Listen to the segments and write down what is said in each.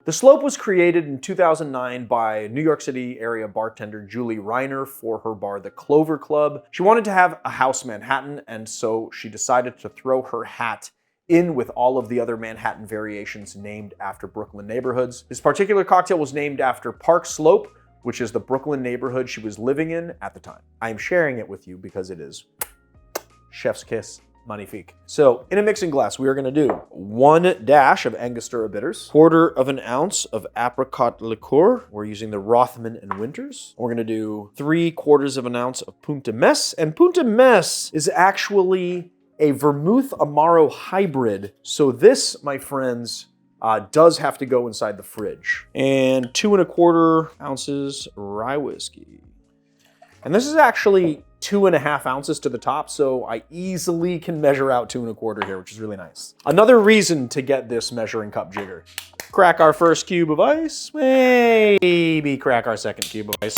The Slope was created in 2009 by New York City area bartender Julie Reiner for her bar, the Clover Club. She wanted to have a house Manhattan, and so she decided to throw her hat in with all of the other Manhattan variations named after Brooklyn neighborhoods. This particular cocktail was named after Park Slope, which is the Brooklyn neighborhood she was living in at the time. I am sharing it with you because it is chef's kiss. Magnifique. So in a mixing glass, we are going to do 1 dash of Angostura bitters, 1/4 ounce of Apricot Liqueur. We're using the Rothman and Winters. We're going to do 3/4 ounce of Punt, and Punt is actually a vermouth Amaro hybrid. So this, my friends, does have to go inside the fridge. And 2¼ ounces Rye Whiskey. And this is actually 2½ ounces to the top, so I easily can measure out 2¼ here, which is really nice. Another reason to get this measuring cup jigger. Crack our first cube of ice, maybe crack our second cube of ice.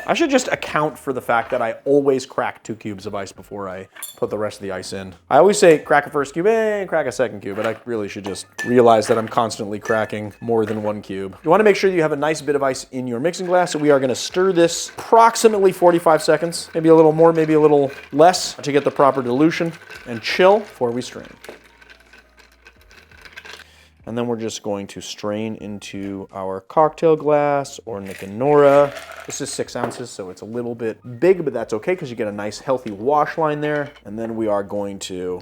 I should just account for the fact that I always crack 2 cubes of ice before I put the rest of the ice in. I always say crack a first cube and crack a second cube, but I really should just realize that I'm constantly cracking more than 1 cube. You want to make sure you have a nice bit of ice in your mixing glass, so we are going to stir this approximately 45 seconds, maybe a little more, maybe a little less, to get the proper dilution, and chill before we strain. And then we're just going to strain into our cocktail glass or Nick and Nora. This is 6 ounces, so it's a little bit big, but that's okay because you get a nice healthy wash line there. And then we are going to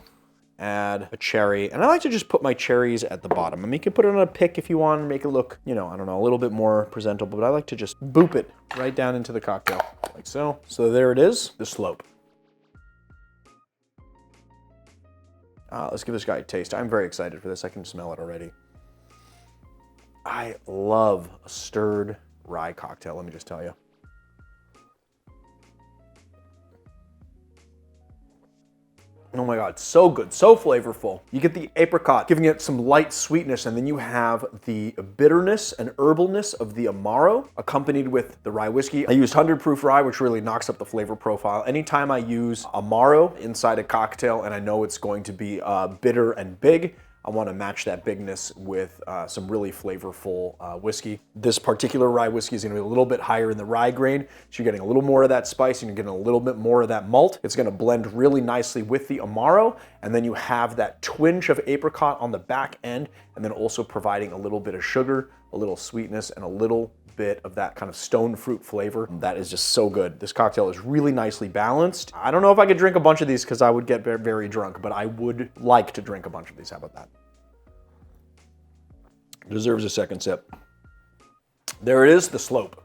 add a cherry. And I like to just put my cherries at the bottom. I mean, you can put it on a pick if you want, make it look, you know, I don't know, a little bit more presentable, but I like to just boop it right down into the cocktail, like so. So there it is, the Slope. Let's give this guy a taste. I'm very excited for this. I can smell it already. I love a stirred rye cocktail, let me just tell you. Oh my God, so good, so flavorful. You get the apricot, giving it some light sweetness, and then you have the bitterness and herbalness of the Amaro, accompanied with the rye whiskey. I used 100 proof rye, which really knocks up the flavor profile. Anytime I use Amaro inside a cocktail, and I know it's going to be bitter and big, I want to match that bigness with some really flavorful whiskey. This particular rye whiskey is going to be a little bit higher in the rye grain, so you're getting a little more of that spice and you're getting a little bit more of that malt. It's going to blend really nicely with the Amaro, and then you have that twinge of apricot on the back end, and then also providing a little bit of sugar, a little sweetness, and a little bit of that kind of stone fruit flavor. That is just so good. This cocktail is really nicely balanced. I don't know if I could drink a bunch of these because I would get very drunk, but I would like to drink a bunch of these. How about that? Deserves a second sip. There it is, the Slope.